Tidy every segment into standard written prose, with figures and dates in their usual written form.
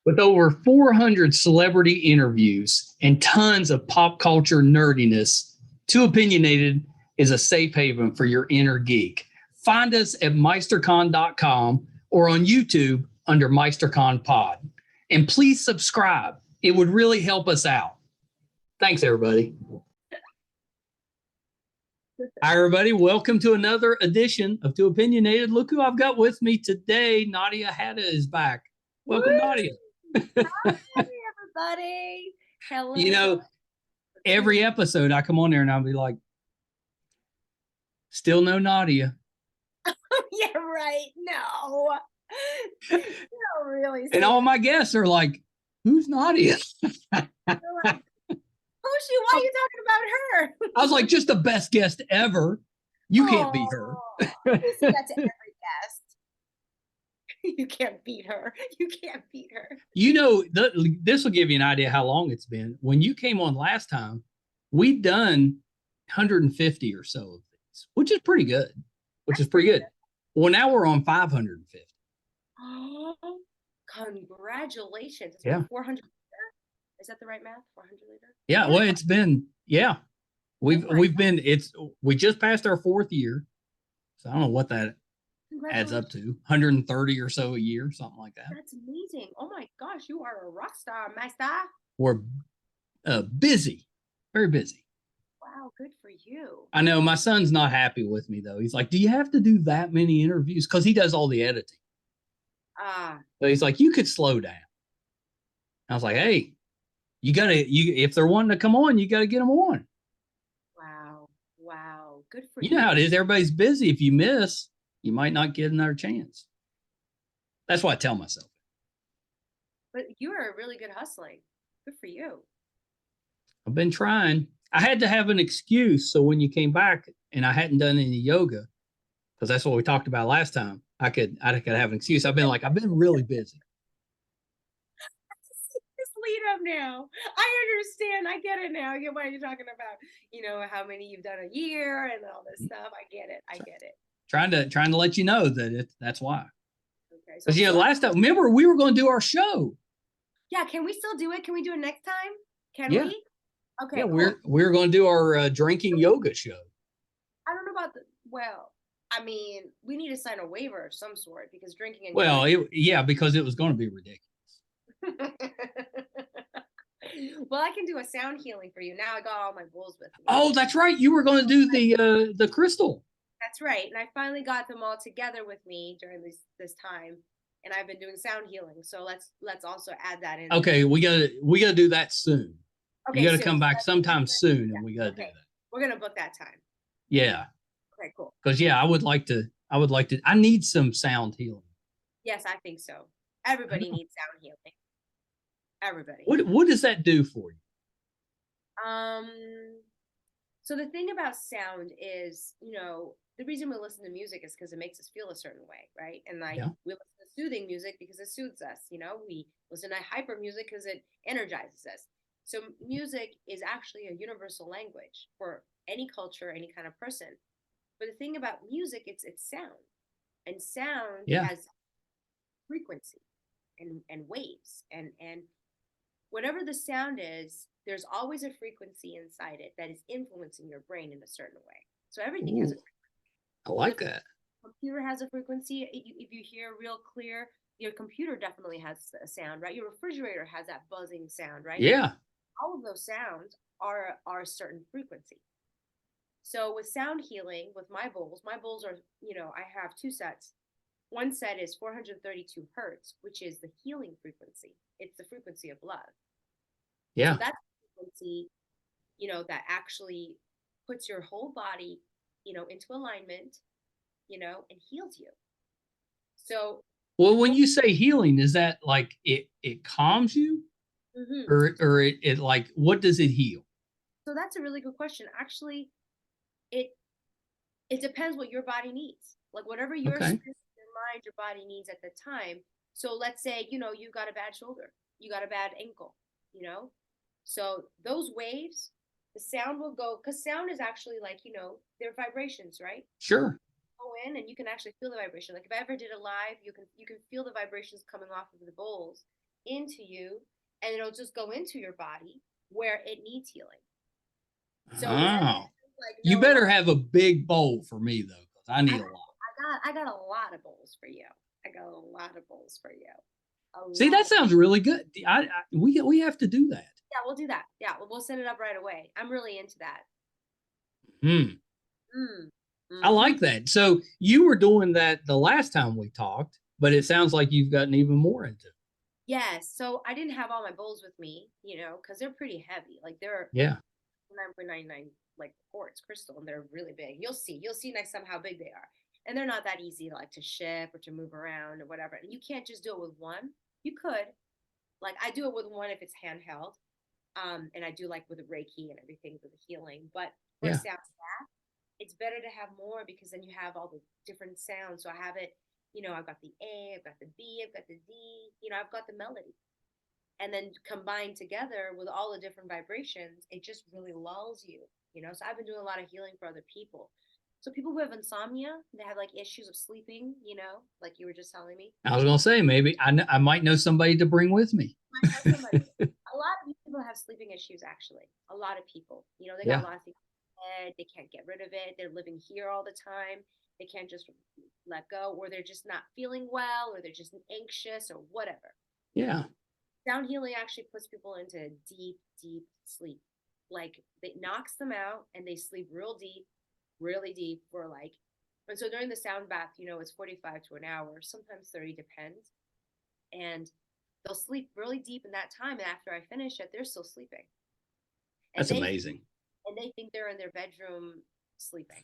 With over 400 celebrity interviews and tons of pop culture nerdiness, Too Opinionated is a safe haven for your inner geek. Find us at meistercon.com or on YouTube under MeisterCon Pod. And please subscribe. It would really help us out. Thanks, everybody. Hi, everybody. Welcome to another edition of Too Opinionated. Look who I've got with me today. Nadia Hatta is back. Welcome, Woo! Nadia. Hi, everybody. Hello. You know, every episode I come on there and I'll be like, still no Nadia. Yeah, right. No. No, really. And all my guests are like, who's Nadia? Like, who's she? Why are you talking about her? I was like, just the best guest ever. You can't beat her. You say that to every guest. You can't beat her. You can't beat her. You know, this will give you an idea how long it's been. When you came on last time, we'd done 150 or so of these, which is pretty good. Well, now we're on 550. Oh, congratulations. It's yeah. 400 liter? Is that the right math? 400 liter? Yeah, well, it's been, yeah. We just passed our 4th year. So I don't know what that adds up to. 130 or so a year, something like that. That's amazing. Oh my gosh, you are a rock star, Master. We're busy, very busy. Wow, good for you. I know my son's not happy with me though. He's like, "Do you have to do that many interviews?" Because he does all the editing. So he's like, "You could slow down." I was like, "Hey, if they're wanting to come on, you gotta get them on." Wow, good for you. You know how it is. Everybody's busy. If you miss, you might not get another chance. That's what I tell myself. But you are really good hustling. Good for you. I've been trying. I had to have an excuse. So when you came back and I hadn't done any yoga, because that's what we talked about last time, I could have an excuse. I've been really busy. Just lead up now. I understand. I get it now. I get what you're talking about. You know, how many you've done a year and all this stuff. I get it. Trying to let you know that that's why. Okay. Because last time, remember, we were going to do our show. Yeah, can we still do it? Can we do it next time? Can we? Okay. Yeah, cool. we're going to do our drinking yoga show. I don't know about I mean, we need to sign a waiver of some sort because drinking and because it was going to be ridiculous. Well, I can do a sound healing for you. Now I got all my bowls with me. Oh, that's right. You were going to do the crystal. That's right. And I finally got them all together with me during this time. And I've been doing sound healing. So let's also add that in. Okay, we gotta do that soon. Okay, you gotta come back sometime soon, and we gotta do that. We're gonna book that time. Yeah. Okay, cool. Because I would like to. I need some sound healing. Yes, I think so. Everybody needs sound healing. Everybody. What does that do for you? So the thing about sound is, the reason we listen to music is because it makes us feel a certain way, right? And we listen to soothing music because it soothes us. We listen to hyper music because it energizes us. So music is actually a universal language for any culture, any kind of person. But the thing about music, it's sound, and sound has frequency and waves, and whatever the sound is, there's always a frequency inside it that is influencing your brain in a certain way. So everything has a frequency. I like that. Computer has a frequency. If you hear real clear, your computer definitely has a sound, right? Your refrigerator has that buzzing sound, right? Yeah. All of those sounds are a certain frequency. So with sound healing, with my bowls are, I have 2 sets. One set is 432 hertz, which is the healing frequency. It's the frequency of love. Yeah. So that's the frequency, that actually puts your whole body, into alignment, and heals you. So. Well, when you say healing, is that like it calms you? Mm-hmm. Or it like, what does it heal? So that's a really good question. Actually, it depends what your body needs. Like whatever your spirit, your mind, your body needs at the time. So let's say, you got a bad shoulder, you got a bad ankle, So those waves, the sound will go, because sound is actually like, they're vibrations, right? Sure. Go in and you can actually feel the vibration. Like if I ever did a live, you can feel the vibrations coming off of the bowls into you, and it'll just go into your body where it needs healing. So like, you better have a big bowl for me though, because I need a lot. I got a lot of bowls for you. I got a lot of bowls for you. See, that sounds really good. We have to do that. Yeah, we'll do that. Yeah, we'll set it up right away. I'm really into that. I like that. So you were doing that the last time we talked, but it sounds like you've gotten even more into it. Yes. So I didn't have all my bowls with me, you know, because they're pretty heavy. Like they're 9.99 like quartz crystal, and they're really big. You'll see next time how big they are. And they're not that easy to like to ship or to move around or whatever. And you can't just do it with one. You could. Like I do it with one if it's handheld. And I do like with the Reiki and everything for the healing. But for sound bath, it's better to have more because then you have all the different sounds. So I have it, you know, I've got the A, I've got the B, I've got the D, you know, I've got the melody. And then combined together with all the different vibrations, it just really lulls you, you know. So I've been doing a lot of healing for other people. So people who have insomnia, they have like issues of sleeping, you know, like you were just telling me. I was going to say, maybe I might know somebody to bring with me. A lot of people have sleeping issues, actually. A lot of people, you know, they got a lot of things in their head. They can't get rid of it. They're living here all the time. They can't just let go, or they're just not feeling well, or they're just anxious or whatever. Yeah. Sound healing actually puts people into deep, deep sleep. Like it knocks them out and they sleep really deep for like, and so during the sound bath, you know, it's 45 to an hour, sometimes 30, depends. And they'll sleep really deep in that time. And after I finish it, they're still sleeping. And that's amazing. And they think they're in their bedroom sleeping.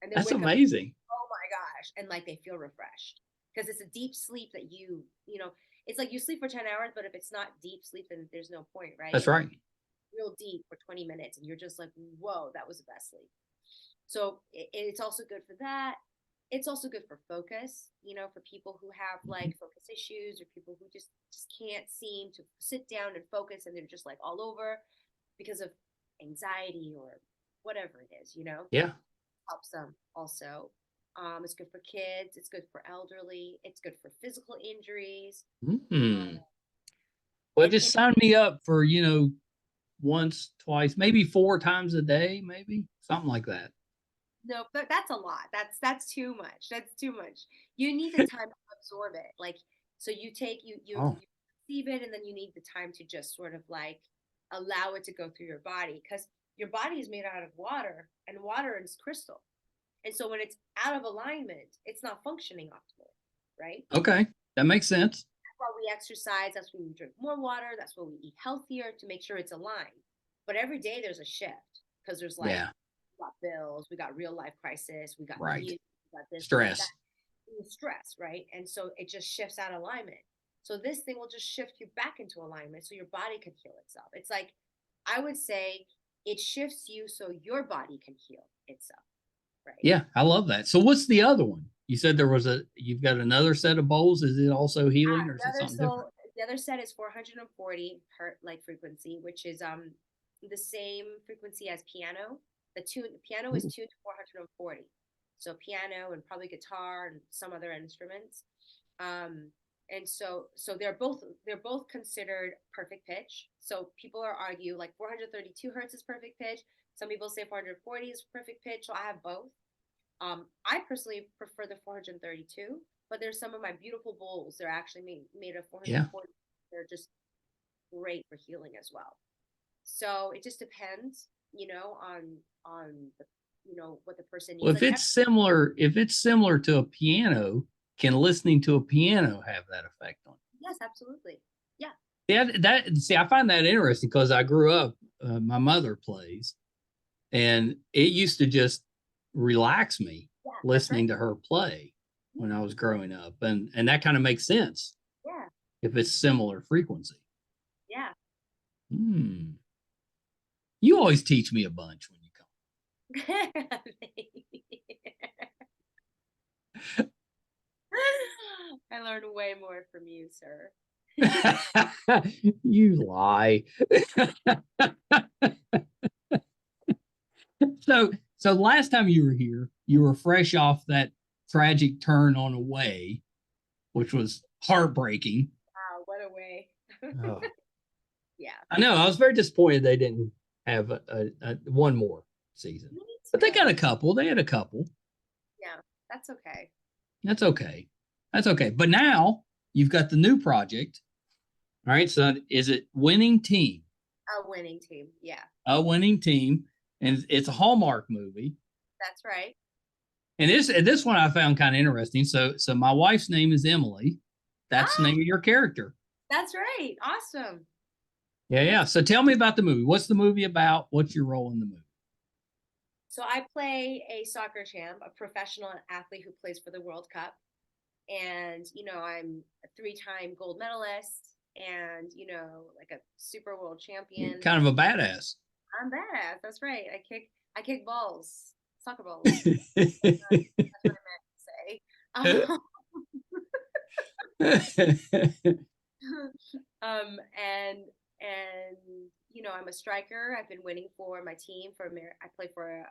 And that's amazing. Oh my gosh. And like they feel refreshed because it's a deep sleep that you know, it's like you sleep for 10 hours, but if it's not deep sleep, then there's no point, right? That's right. Real deep for 20 minutes and you're just like, whoa, that was the best sleep. So it's also good for that. It's also good for focus, you know, for people who have like focus issues or people who just can't seem to sit down and focus and they're just like all over because of anxiety or whatever it is, you know? Yeah. Helps them also. It's good for kids. It's good for elderly. It's good for physical injuries. Well, just sign me up for, you know, once, twice, maybe 4 times a day, maybe something like that. No, but that's a lot. That's too much. That's too much. You need the time to absorb it. Like, so you take, you receive it, and then you need the time to just sort of like allow it to go through your body because your body is made out of water and water is crystal. And so when it's out of alignment, it's not functioning optimally, right? Okay. That makes sense. That's why we exercise. That's why we drink more water. That's why we eat healthier to make sure it's aligned. But every day there's a shift because there's like, we got bills, we got real life crisis, we got news, we got this, stress, stress, right? And so it just shifts out of alignment. So this thing will just shift you back into alignment so your body can heal itself. It's like, I would say it shifts you so your body can heal itself. Right. Yeah, I love that. So what's the other one? You said you've got another set of bowls. Is it also healing or is it something different? The other set is 440 hertz like frequency, which is the same frequency as piano. Piano is tuned to 440. So piano and probably guitar and some other instruments. And so they're both considered perfect pitch. So people argue like 432 hertz is perfect pitch. Some people say 440 is perfect pitch. So I have both. I personally prefer the 432, but there's some of my beautiful bowls. They're actually made of 440. Yeah. They're just great for healing as well. So it just depends, you know, on the, you know, what the person needs. Well, if it's similar to a piano, can listening to a piano have that effect on you? Yes, absolutely. Yeah. Yeah. I find that interesting because I grew up. My mother plays, and it used to just relax me listening to her play when I was growing up, and that kind of makes sense. Yeah. If it's similar frequency. Yeah. You always teach me a bunch when you come. I learned way more from you, sir. You lie. So last time you were here, you were fresh off that tragic turn on a way, which was heartbreaking. Wow, what a way. Oh. Yeah. I know. I was very disappointed they didn't have a one more season. But they got a couple. They had a couple. Yeah, that's okay. That's okay. That's okay. But now you've got the new project. All right. So is it Winning Team? A winning team. Yeah. A Winning Team. And it's a Hallmark movie. That's right. And this one I found kind of interesting. So my wife's name is Emily. That's the name of your character. That's right. Awesome. Yeah. So tell me about the movie. What's the movie about? What's your role in the movie? So I play a soccer champ, a professional athlete who plays for the World Cup. And, I'm a 3-time gold medalist and, like a super world champion. You're kind of a badass. I'm badass. That's right. I kick balls, soccer balls. That's what I meant to say. And I'm a striker. I've been winning for my team I play for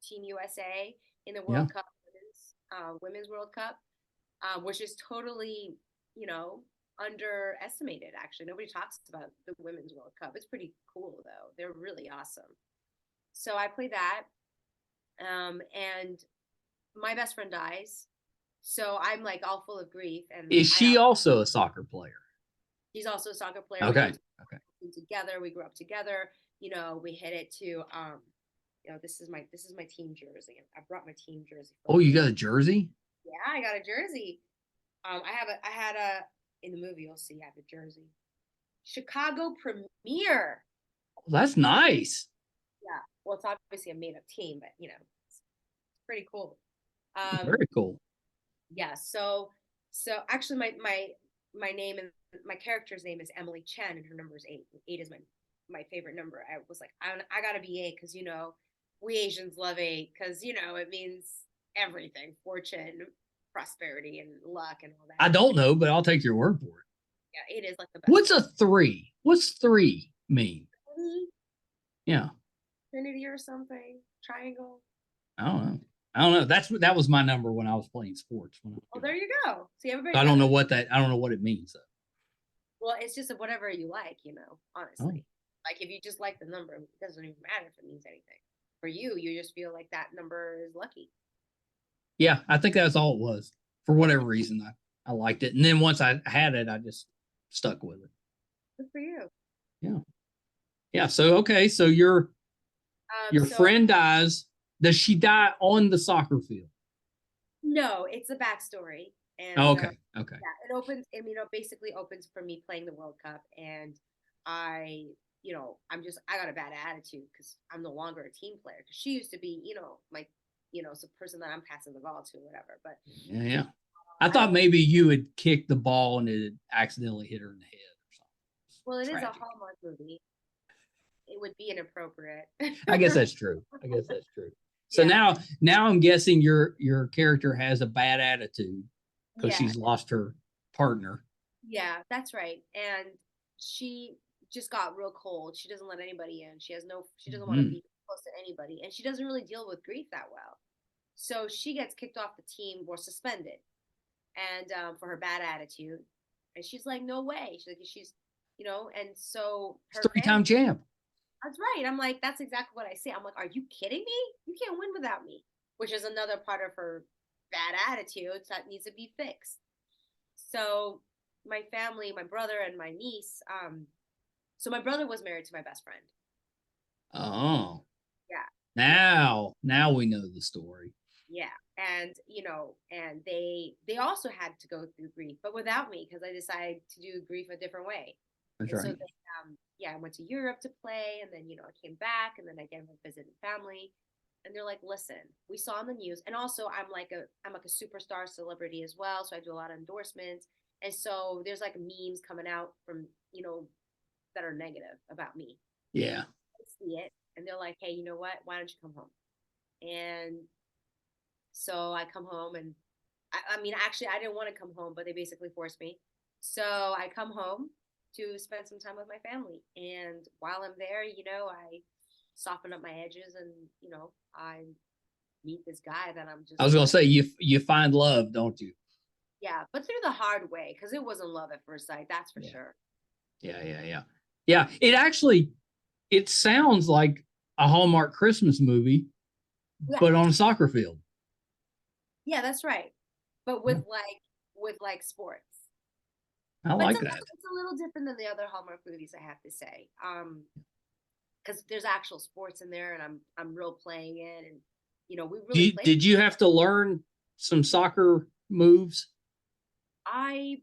Team USA in the World Cup, women's World Cup, which is totally, underestimated. Actually, nobody talks about the women's World Cup. It's pretty cool though. They're really awesome. So I play that, and my best friend dies. So I'm like all full of grief. And is she also a soccer player? She's also a soccer player. Okay. Together, we grew up together. We hit it to this is my team jersey. I brought my team jersey. Oh, you got a jersey? Yeah, I got a jersey. I had a in the movie. You'll see. I have a jersey. Chicago Premier. Well, that's nice. Yeah. Well, it's obviously a made up team, but it's pretty cool. Very cool. Yeah. So actually, my name and my character's name is Emily Chen, and her number is 8. 8 is my favorite number. I was like, I gotta be 8 because we Asians love 8 because it means everything, fortune, prosperity, and luck, and all that. I don't know, but I'll take your word for it. Yeah, 8 is like the best. What's a 3? What's 3 mean? Yeah. Trinity or something. Triangle. I don't know. That was my number when I was playing sports. There you go. See, everybody. I don't know what it means though. Well, it's just whatever you like, honestly. Like if you just like the number, it doesn't even matter if it means anything. For you just feel like that number is lucky. Yeah, I think that's all it was. For whatever reason, I liked it. And then once I had it, I just stuck with it. Good for you. Yeah. Yeah. So, okay. So your friend dies. Does she die on the soccer field? No, it's a backstory. And okay. Yeah, it opens. I mean, it basically opens for me playing the World Cup, and I got a bad attitude because I'm no longer a team player. Because she used to be, my, some person that I'm passing the ball to, or whatever. But yeah. I thought maybe you had kicked the ball and it had accidentally hit her in the head or something. Well, it is a Hallmark movie. It would be inappropriate. I guess that's true. So now I'm guessing your character has a bad attitude because she's lost her partner. Yeah, that's right. And she just got real cold. She doesn't let anybody in. She doesn't want to be close to anybody. And she doesn't really deal with grief that well. So she gets kicked off the team or suspended, and for her bad attitude. And she's like, no way. She's and so her 3-time champ. That's right. I'm like, that's exactly what I say. I'm like, are you kidding me? You can't win without me, which is another part of her bad attitude that needs to be fixed. So my family, my brother and my niece, so my brother was married to my best friend. Oh. Yeah. Now we know the story. Yeah. And, and they also had to go through grief, but without me, because I decided to do grief a different way. That's right. So I went to Europe to play, and then, I came back, and then I again visited family. And they're like, listen, we saw on the news. And also I'm like a superstar celebrity as well. So I do a lot of endorsements. And so there's like memes coming out from, that are negative about me. Yeah. I see it. And they're like, hey, you know what? Why don't you come home? And so I come home, and I mean, actually, I didn't want to come home, but they basically forced me. So I come home to spend some time with my family. And while I'm there, I soften up my edges, and, I meet this guy that I'm just. I was going to say, you find love, don't you? Yeah, but through the hard way, because it wasn't love at first sight, that's for sure. Yeah. It sounds like a Hallmark Christmas movie, Yeah. but on a soccer field. Yeah, that's right. But with sports. I But like that. it's a little different than the other Hallmark movies, I have to say. Because there's actual sports in there, and I'm role playing it, and we really played. Did you have to learn some soccer moves? I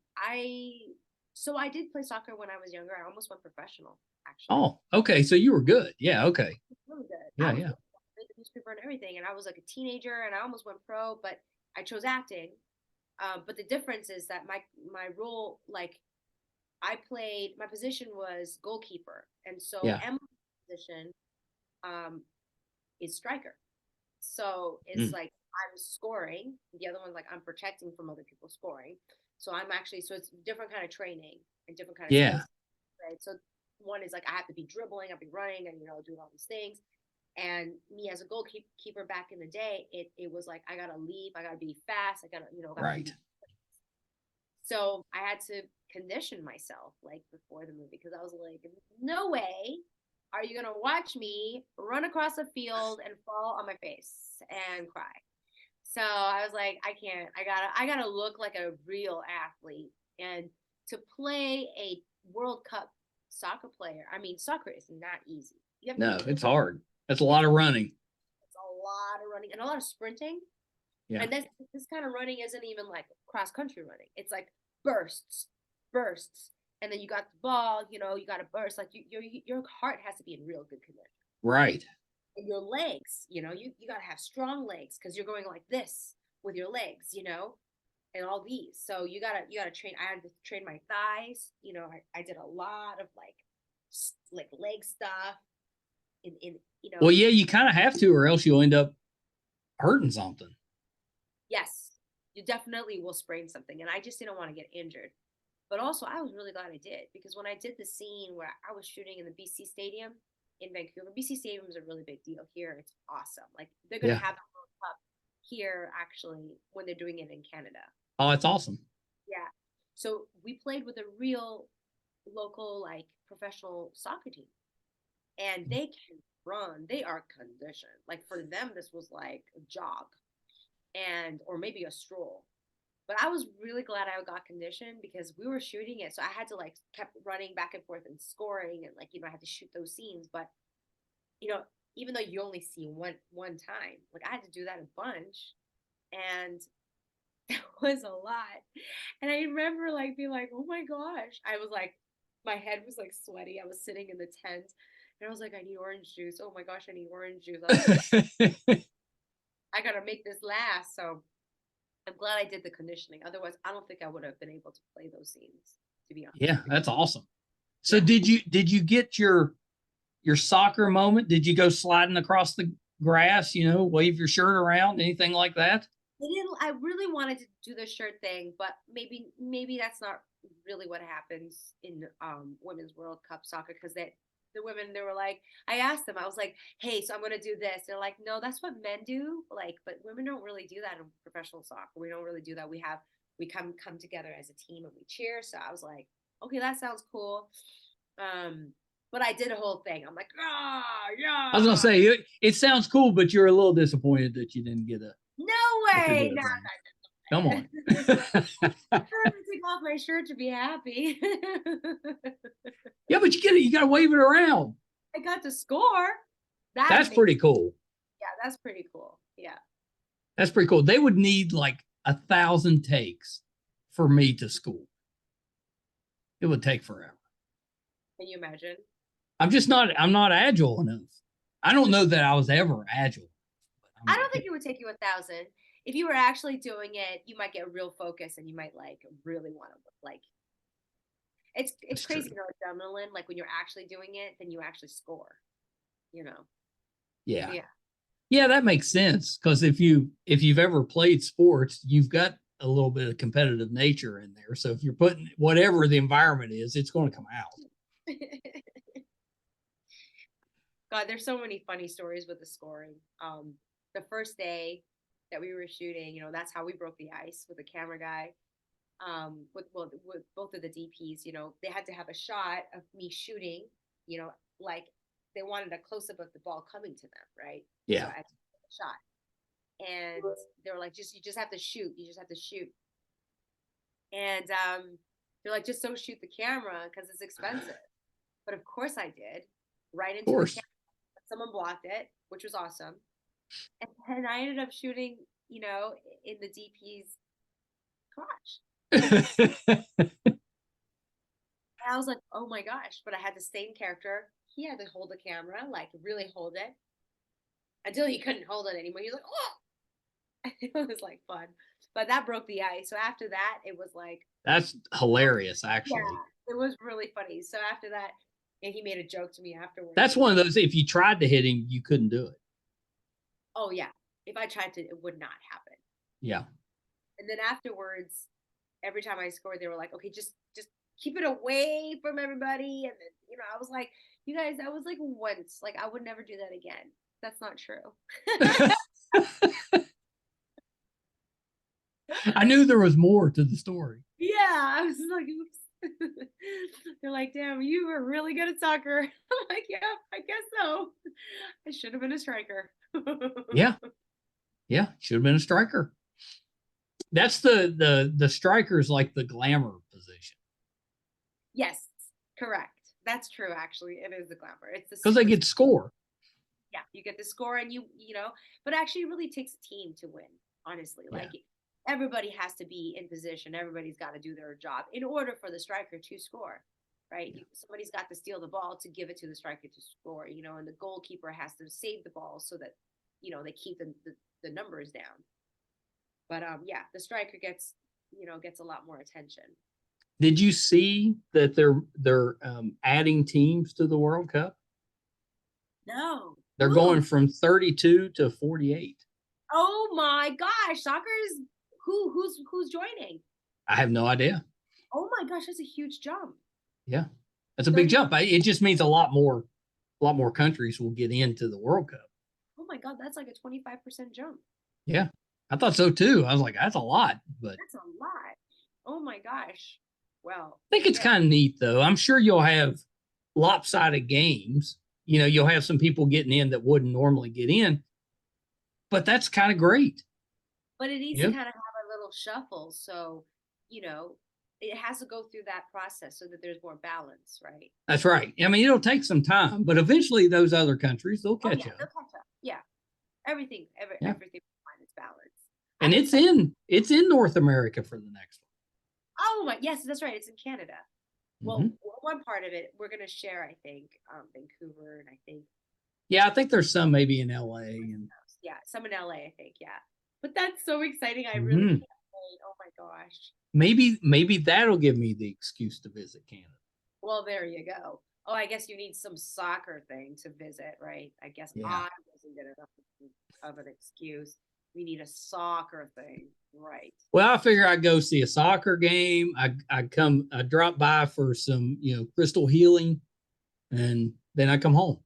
so I did play soccer when I was younger. I almost went professional, actually. Oh, okay. So you were good. Yeah. Okay. Really good. Yeah. I was Yeah. the newspaper and everything, and I was like a teenager, and I almost went pro, but I chose acting. But the difference is that my role, like my position was goalkeeper, and so Yeah. Emma's position um, is striker. So it's Mm. like I'm scoring. The other one's like I'm protecting from other people scoring. So it's different kind of training and different kind of Yeah. skills, right? So one is like I have to be dribbling, I'll be running, and doing all these things. And me as a goalkeeper back in the day, it was like I gotta leap, I gotta be fast, I gotta Right. so I had to condition myself like before the movie because I was like, no way are you gonna watch me run across a field and fall on my face and cry. So I was like, I can't. I gotta look like a real athlete. And to play a World Cup soccer player, I mean, soccer is not easy. You have to No, be. it's hard. That's a lot It's of running. a lot of running and a lot of sprinting. Yeah. And this kind of running isn't even like cross country running. It's like bursts, bursts, and then you got the ball. You got to burst. Like your heart has to be in real good condition. Right. And your legs, you got to have strong legs because you're going like this with your legs, and all these. So you gotta train. I had to train my thighs. I did a lot of like leg stuff. Well, yeah, you kind of have to, or else you'll end up hurting something. Yes, you definitely will sprain something. And I just didn't want to get injured. But also, I was really glad I did because when I did the scene where I was shooting in the BC Stadium in Vancouver, BC Stadium is a really big deal here. It's awesome. Like they're going to Yeah. have the World Cup here actually when they're doing it in Canada. Oh, it's awesome. Yeah. So we played with a real local, like professional soccer team, and they can run. They are conditioned. Like for them, this was like a jog or maybe a stroll. But I was really glad I got conditioned because we were shooting it. So I had to like kept running back and forth and scoring and like, I had to shoot those scenes. But, you know, even though you only see one time, like I had to do that a bunch. And that was a lot. And I remember like being like, oh my gosh. I was like, my head was like sweaty. I was sitting in the tent and I was like, I need orange juice. Oh my gosh, I need orange juice. I gotta make this last. So I'm glad I did the conditioning. Otherwise, I don't think I would have been able to play those scenes, to be honest. Yeah, that's awesome. So Yeah. did you get your soccer moment? Did you go sliding across the grass, wave your shirt around, anything like that? I really wanted to do the shirt thing, but maybe that's not really what happens in Women's World Cup soccer because the women they were like I asked them I was like, hey, so I'm gonna do this. They're like, no, that's what men do. Like, but women don't really do that in professional soccer. We don't really do that. We come together as a team and we cheer. So I was like, okay, that sounds cool. But I did a whole thing. I'm like, yeah. I was gonna say it sounds cool, but you're a little disappointed that you didn't get no way. No. Come on. I have to take off my shirt to be happy. Yeah, but you gotta wave it around. I got to score. That's pretty cool. Yeah, that's pretty cool. Yeah. That's pretty cool. They would need like 1,000 takes for me to score. It would take forever. Can you imagine? I'm not agile enough. I don't know that I was ever agile. I don't think it would take you 1,000. If you were actually doing it, you might get real focus and you might like really want to like it's crazy, adrenaline. Like when you're actually doing it, then you actually score. Yeah. Yeah. Yeah, that makes sense. Because if you've ever played sports, you've got a little bit of competitive nature in there. So if you're putting whatever the environment is, it's going to come out. God, there's so many funny stories with the scoring. The first day that we were shooting, that's how we broke the ice with the camera guy. with both of the DPs, you know, they had to have a shot of me shooting, you know, like they wanted a close up of the ball coming to them, right? Yeah. So I had to take a shot. And they were like, you just have to shoot. You just have to shoot. And they're like, just don't shoot the camera because it's expensive. But of course I did. Right into the camera. Someone blocked it, which was awesome. And then I ended up shooting, you know, in the DP's crotch. I was like, oh my gosh. But I had the same character. He had to hold the camera, like really hold it. Until he couldn't hold it anymore. He was like, oh, it was like fun. But that broke the ice. So after that, it was like, that's hilarious, actually. Yeah, it was really funny. So after that, and he made a joke to me afterwards. That's one of those, if you tried to hit him, you couldn't do it. Oh yeah. If I tried to, it would not happen. Yeah. And then afterwards, every time I scored, they were like, okay, just keep it away from everybody. And then, you know, I was like, you guys, that was like once. Like I would never do that again. That's not true. I knew there was more to the story. Yeah, I was like, oops. They're like, damn, you were really good at soccer. I'm like, yeah, I guess so. I should have been a striker. Yeah, should have been a striker. That's the striker's like the glamour position. Yes, correct. That's true. Actually, it is the glamour. It's because they get score. Yeah, you get the score, and you know, but actually, it really takes a team to win. Honestly, like everybody has to be in position. Everybody's got to do their job in order for the striker to score, right? Yeah. Somebody's got to steal the ball to give it to the striker to score, you know, and the goalkeeper has to save the ball so that, you know, they keep the numbers down. But yeah, the striker gets a lot more attention. Did you see that they're adding teams to the World Cup? No. They're going from 32 to 48. Oh my gosh, soccer's who's joining? I have no idea. Oh my gosh, that's a huge jump. Yeah, that's a big jump. It just means a lot more countries will get into the World Cup. Oh my God, that's like a 25% jump. Yeah, I thought so too. I was like, that's a lot, but that's a lot. Oh my gosh. Well, I think it's kind of neat though. I'm sure you'll have lopsided games. You know, you'll have some people getting in that wouldn't normally get in, but that's kind of great. But it needs to kind of have a little shuffle. So, you know, it has to go through that process so that there's more balance, right? That's right. I mean, it'll take some time, but eventually those other countries, they'll catch up. They'll catch up. Yeah. Everything will find its balance. And it's in North America for the next one. Oh my, yes, that's right. It's in Canada. Well, one part of it we're gonna share, I think, Vancouver, and I think. Yeah, I think there's some maybe in LA and. Yeah, some in LA, I think. Yeah, but that's so exciting. I really can't wait. Oh my gosh. Maybe that'll give me the excuse to visit Canada. Well, there you go. Oh, I guess you need some soccer thing to visit, right? I guess I wasn't good enough of an excuse. We need a soccer thing, right? Well, I figure I'd go see a soccer game. I drop by for some, crystal healing, and then I come home.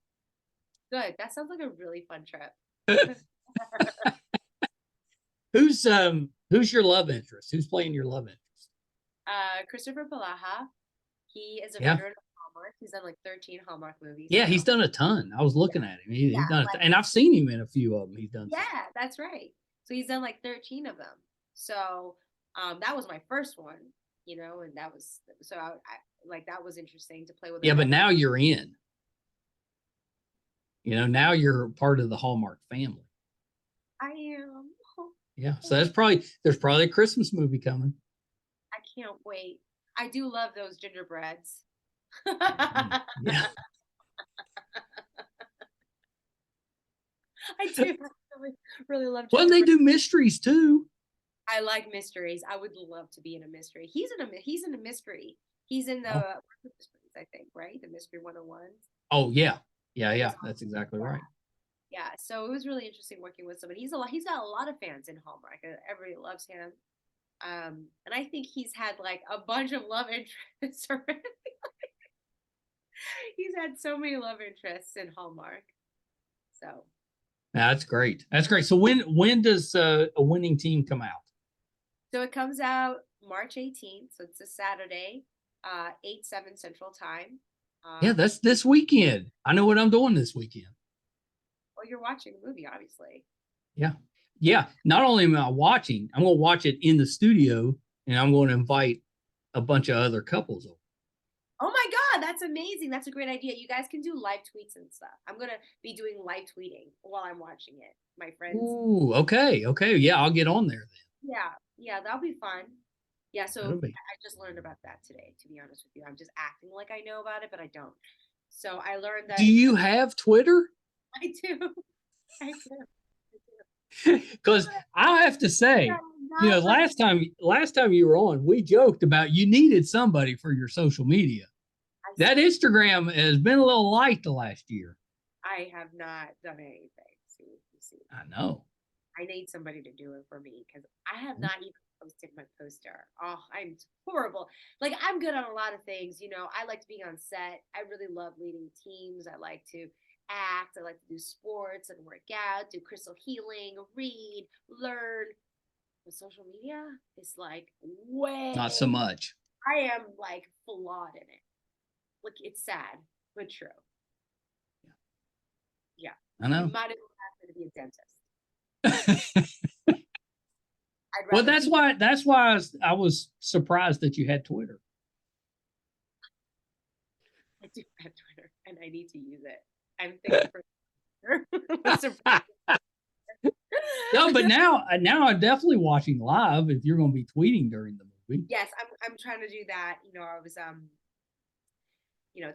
Good. That sounds like a really fun trip. Who's your love interest? Who's playing your love interest? Christopher Palaha. He is a veteran of Hallmark. He's done like 13 Hallmark movies. Yeah, he's done a ton. I was looking at him. He's done and I've seen him in a few of them. He's done. Yeah, that's right. So he's done like 13 of them. So that was my first one, and that was I that was interesting to play with. Yeah, but now you're in. Now you're part of the Hallmark family. I am. Yeah, so there's probably a Christmas movie coming. I can't wait. I do love those gingerbreads. Yeah. I do really love gingerbread. Well, they do mysteries too. I like mysteries. I would love to be in a mystery. He's in a mystery. He's in the mysteries, I think, right? The Mystery 101. Oh yeah. Yeah. That's exactly right. Yeah, so it was really interesting working with somebody. He's got a lot of fans in Hallmark. Everybody loves him. And I think he's had like a bunch of love interests already. He's had so many love interests in Hallmark. So that's great. That's great. So when does a winning team come out? So it comes out March 18th. So it's a Saturday, 8/7 Central Time. Yeah, that's this weekend. I know what I'm doing this weekend. Well, you're watching a movie, obviously. Yeah. Yeah. Not only am I watching, I'm going to watch it in the studio, and I'm going to invite a bunch of other couples over. Oh my God, that's amazing. That's a great idea. You guys can do live tweets and stuff. I'm going to be doing live tweeting while I'm watching it, my friends. Ooh, okay. Okay. Yeah, I'll get on there then. Yeah. Yeah, that'll be fun. Yeah, so That'll be. I just learned about that today, to be honest with you. I'm just acting like I know about it, but I don't. So I learned that. Do you have Twitter? I do. I do. Because I have to say, last time you were on, we joked about you needed somebody for your social media. That Instagram has been a little light the last year. I have not done anything. See. I know. I need somebody to do it for me because I have not even posted my poster. Oh, I'm horrible. Like, I'm good on a lot of things. I like to be on set. I really love leading teams. I like to act. I like to do sports and work out, do crystal healing, read, learn. But social media is like way not so much. I am like flawed in it. Like, it's sad, but true. Yeah. I know. You might as well ask me to be a dentist. Well, that's why I was surprised that you had Twitter. I do have Twitter, and I need to use it. I'm thankful for No, but now I'm definitely watching live if you're going to be tweeting during the movie. Yes, I'm trying to do that. I was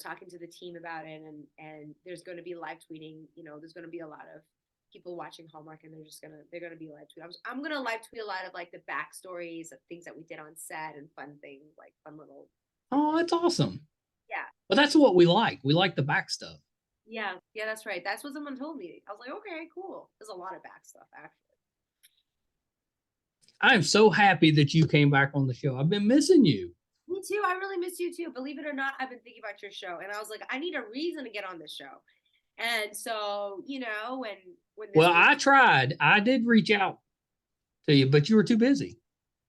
talking to the team about it, and there's going to be live tweeting. There's going to be a lot of people watching Hallmark, and they're gonna be live tweet. I'm gonna live tweet a lot of like the backstories of things that we did on set and fun things, like fun little. Oh, that's awesome. Yeah. But that's what we like. We like the back stuff. Yeah, that's right. That's what someone told me. I was like, okay, cool. There's a lot of back stuff, actually. I am so happy that you came back on the show. I've been missing you. Me too. I really miss you too. Believe it or not, I've been thinking about your show, and I was like, I need a reason to get on this show. And so, when well, I tried. I did reach out to you, but you were too busy.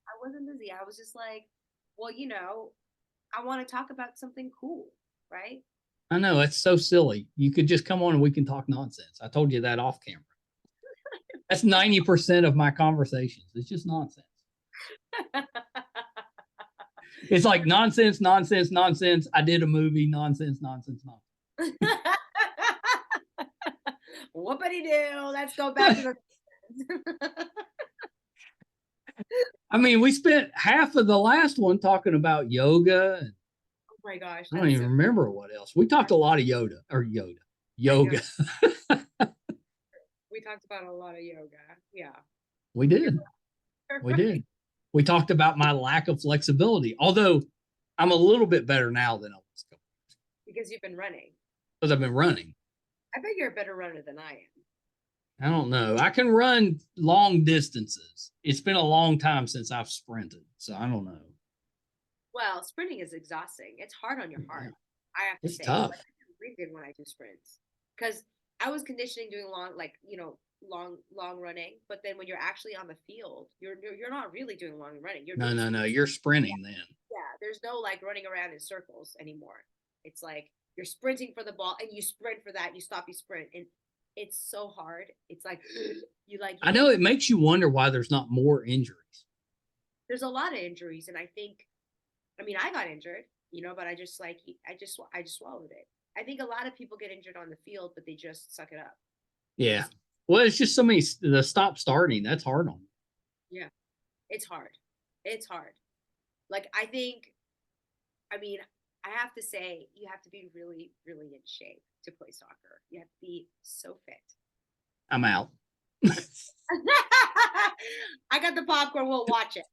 I wasn't busy. I was just like, well, I want to talk about something cool, right? I know, it's so silly. You could just come on and we can talk nonsense. I told you that off camera. That's 90% of my conversations. It's just nonsense. It's like nonsense. I did a movie, nonsense. Whoopity-doo. Let's go back to the I mean, we spent half of the last one talking about yoga. And oh my gosh. I don't even remember what else. We talked a lot of yoga. We talked about a lot of yoga. Yeah. We did. We did. We talked about my lack of flexibility, although I'm a little bit better now than I was. Because you've been running. Because I've been running. I bet you're a better runner than I am. I don't know. I can run long distances. It's been a long time since I've sprinted, so I don't know. Well, sprinting is exhausting. It's hard on your heart. I have to say. It's tough. Like, I'm really good when I do sprints because I was conditioning doing long running, but then when you're actually on the field, you're not really doing long running. No. You're sprinting then. Yeah, there's no like running around in circles anymore. It's like you're sprinting for the ball and you sprint for that. You stop, you sprint, and it's so hard. It's like I know it makes you wonder why there's not more injuries. There's a lot of injuries, and I got injured, but I just swallowed it. I think a lot of people get injured on the field, but they just suck it up. Yeah. Well, it's just the stop starting. That's hard on you. Yeah. It's hard. Like, I have to say, you have to be really, really in shape to play soccer. You have to be so fit. I'm out. I got the popcorn. We'll watch it.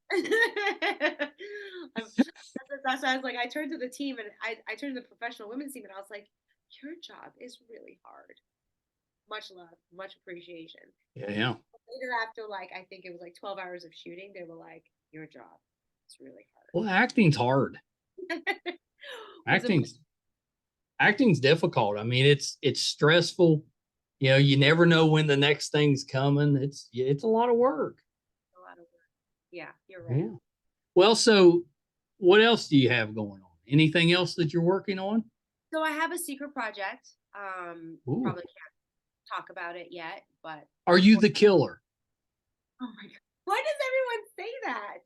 That's why I was like, I turned to the team and I turned to the professional women's team and I was like, your job is really hard. Much love, much appreciation. Yeah. Later, after I think it was 12 hours of shooting, they were like, your job is really hard. Well, acting's hard. Acting's difficult. I mean, it's stressful. You never know when the next thing's coming. It's a lot of work. Yeah, you're right. Well, so what else do you have going on? Anything else that you're working on? So I have a secret project. Ooh. Probably can't talk about it yet, but Are you the killer? oh my god. Why does everyone say that?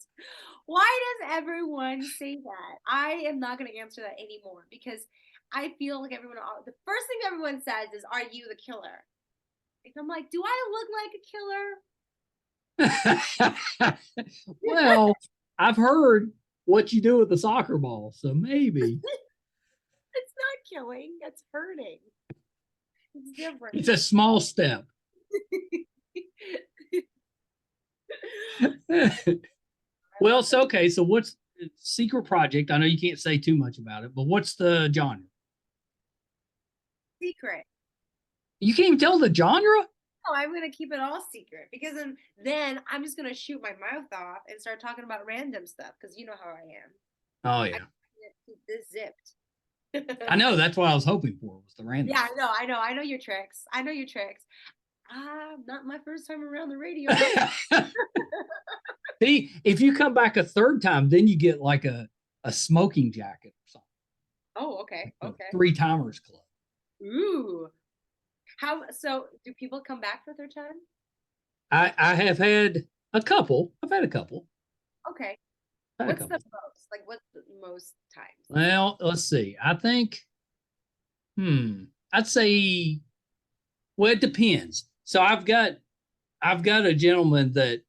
Why does everyone say that? I am not going to answer that anymore because I feel like the first thing everyone says is, "Are you the killer?" And I'm like, "Do I look like a killer?" Well, I've heard what you do with the soccer ball, so maybe It's not killing, it's hurting. It's different. it's a small step. Well, so okay. So what's secret project? I know you can't say too much about it, but what's the genre? Secret. You can't even tell the genre? No, I'm gonna keep it all secret because then I'm just gonna shoot my mouth off and start talking about random stuff because you know how I am. Oh I yeah. keep this zipped. I know that's what I was hoping for was the random. Yeah, I know your tricks. I know your tricks. Not my first time around the radio. See, if you come back a third time, then you get like a smoking jacket or something. Oh, okay. Like Okay. 3-timers club. Ooh. So do people come back for third time? I have had a couple. I've had a couple. Okay. Had What's a the couple. most? Like what's the most times? Well, let's see. I think, I'd say, well, it depends. So I've got a gentleman that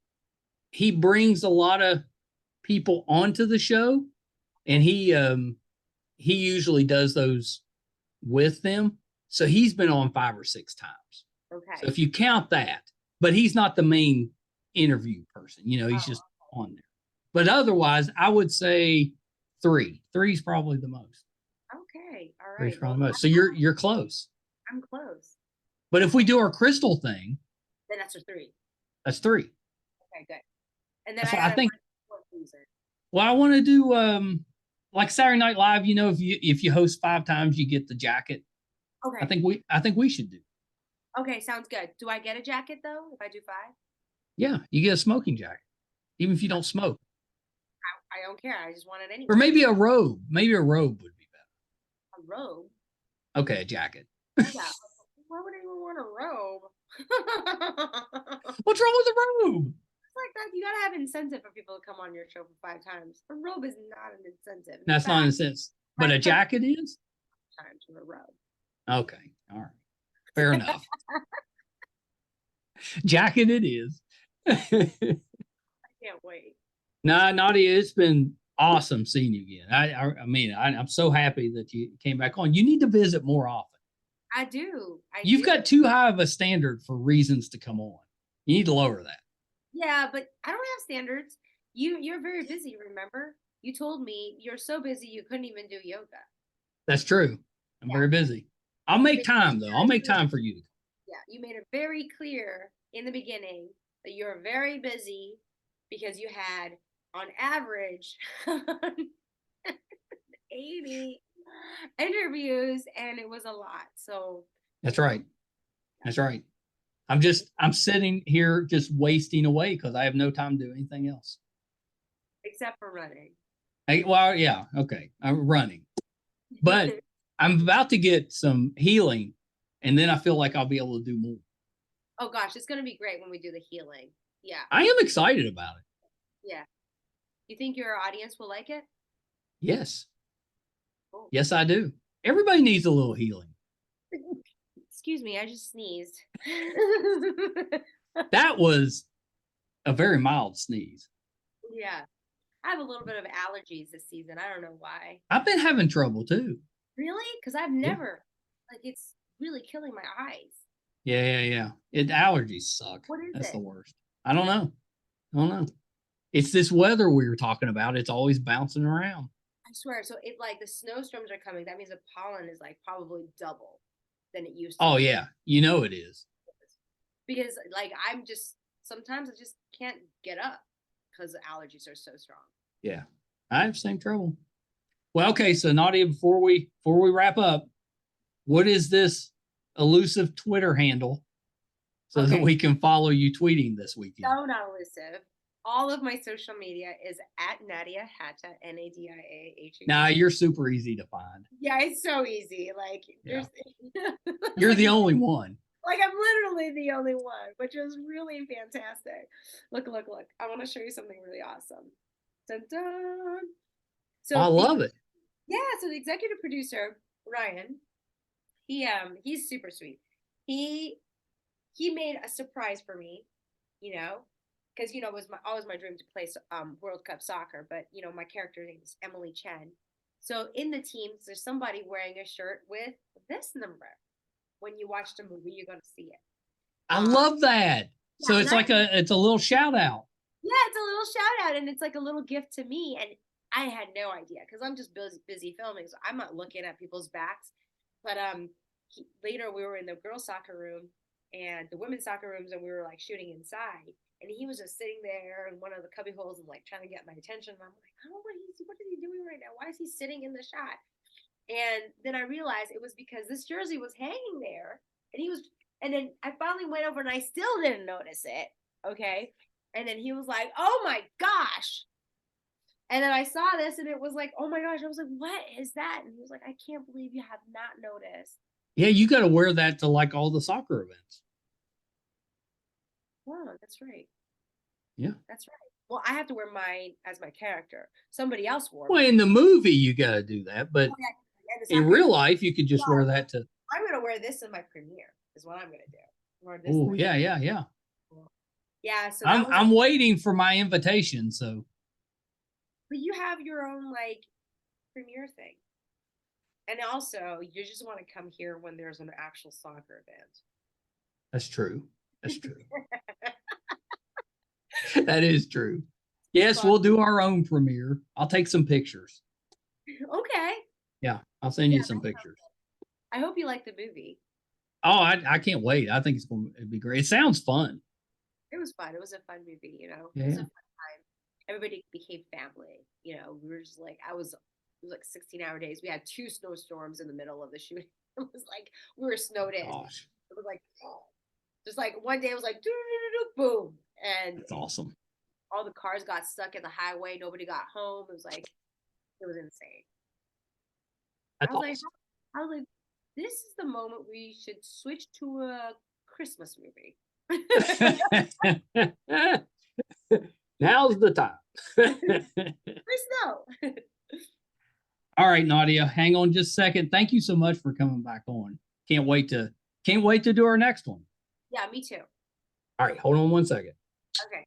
he brings a lot of people onto the show, and he usually does those with them. So he's been on 5 or 6 times. Okay. So if you count that, but he's not the main interview person, he's just on there. But otherwise, I would say 3. 3 is probably the most. Okay. All 3 is right. probably the most. So you're close. I'm close. But if we do our crystal thing, Then that's a 3. that's 3. Okay, good. And then That's I what I gotta think. find one loser. Well, I want to do like Saturday Night Live. If you host 5 times, you get the jacket. Okay. I think we should do. Okay, sounds good. Do I get a jacket though if I do 5? Yeah, you get a smoking jacket, even if you don't smoke. I don't care. I just want it anyway. Or maybe a robe. Maybe a robe would be better. A robe? Okay, a jacket. Yeah. Why would anyone want a robe? What's wrong with a robe? It's like that. You gotta have incentive for people to come on your show for 5 times. A robe is not an incentive. That's not in a sense. But a jacket is? Times for a robe. Okay. All right. Fair enough. Jacket it is. I can't wait. Nah, Nadia, it's been awesome seeing you again. I mean, I'm so happy that you came back on. You need to visit more often. I do. You've got too high of a standard for reasons to come on. You need to lower that. Yeah, but I don't have standards. You're very busy, remember? You told me you're so busy you couldn't even do yoga. That's true. I'm very busy. I'll make time though. I'll make time for you. Yeah, you made it very clear in the beginning that you're very busy because you had on average 80 interviews and it was a lot. So that's right. That's right. I'm sitting here just wasting away because I have no time to do anything else. Except for running. Well, yeah, okay. I'm running. But I'm about to get some healing, and then I feel like I'll be able to do more. Oh gosh, it's gonna be great when we do the healing. Yeah. I am excited about it. Yeah. You think your audience will like it? Yes. Cool. Yes, I do. Everybody needs a little healing. Excuse me, I just sneezed. That was a very mild sneeze. Yeah. I have a little bit of allergies this season. I don't know why. I've been having trouble too. Really? Because I've never, like, it's really killing my eyes. Yeah. Allergies suck. What is That's it? the worst. I don't know. It's this weather we were talking about. It's always bouncing around. I swear. So it like the snowstorms are coming. That means the pollen is like probably double than it used to. Oh yeah, it is. Because like sometimes I just can't get up because the allergies are so strong. Yeah, I have the same trouble. Well, okay, so Nadia, before we wrap up, what is this elusive Twitter handle so that we can follow you tweeting this weekend? So not elusive. All of my social media is at Nadia Hatta, Nadiahatta. Now you're super easy to find. Yeah, it's so easy. Like there's you're the only one. Like I'm literally the only one, which is really fantastic. Look. I want to show you something really awesome. Dun, dun. So I love it. Yeah, so the executive producer, Ryan, he's super sweet. He made a surprise for me, you know, because it was always my dream to play World Cup soccer, but my character name is Mei Chen. So in the teams, there's somebody wearing a shirt with this number. When you watch the movie, you're gonna see it. I love that. So it's like it's a little shout out. Yeah, it's a little shout out, and it's like a little gift to me. And I had no idea because I'm just busy filming, so I'm not looking at people's backs. But later we were in the girls' soccer room and the women's soccer rooms, and we were like shooting inside. And he was just sitting there in one of the cubby holes and like trying to get my attention. And I'm like, I don't know what is he doing right now? Why is he sitting in the shot? And then I realized it was because this jersey was hanging there, and then I finally went over and I still didn't notice it. Okay. And then he was like, oh my gosh. And then I saw this and it was like, oh my gosh. I was like, what is that? And he was like, I can't believe you have not noticed. Yeah, you got to wear that to like all the soccer events. Wow, that's right. Yeah. That's right. Well, I have to wear mine as my character. Somebody else wore it. Well, in the movie, you got to do that. But in real life, you could just wear that to. I'm going to wear this in my premiere, is what I'm going to do. Oh, yeah. Yeah. So I'm waiting for my invitation. So. But you have your own like premiere thing. And also, you just want to come here when there's an actual soccer event. That's true. That is true. Yes, we'll do our own premiere. I'll take some pictures. Okay. Yeah, I'll send you some pictures. I hope you like the movie. Oh, I can't wait. I think it's going to be great. It sounds fun. It was fun. It was a fun movie, Yeah. It was a fun time. Everybody became family. We were just like, it was like 16-hour days. We had 2 snowstorms in the middle of the shooting. It was like we were snowed in. Gosh. It was like, just like one day it was like, boom. And that's awesome. All the cars got stuck in the highway. Nobody got home. It was insane. That's I was like, this is the moment we should switch to a Christmas movie. Now's the time. Snow. All right, Nadia, hang on just a second. Thank you so much for coming back on. Can't wait to do our next one. Yeah, me too. All right, hold on one second. Okay.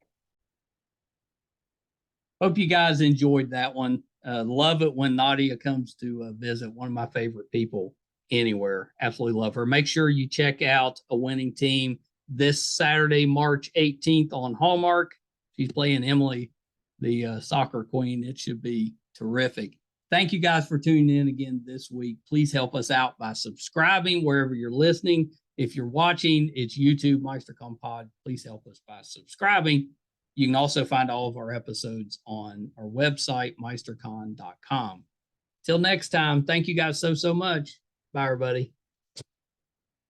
Hope you guys enjoyed that one. Love it when Nadia comes to visit. One of my favorite people anywhere. Absolutely love her. Make sure you check out A Winning Team this Saturday, March 18th on Hallmark. She's playing Emily, the soccer queen. It should be terrific. Thank you guys for tuning in again this week. Please help us out by subscribing wherever you're listening. If you're watching, it's YouTube, MeisterCon Pod. Please help us by subscribing. You can also find all of our episodes on our website, meistercon.com. Till next time, thank you guys so much. Bye, everybody.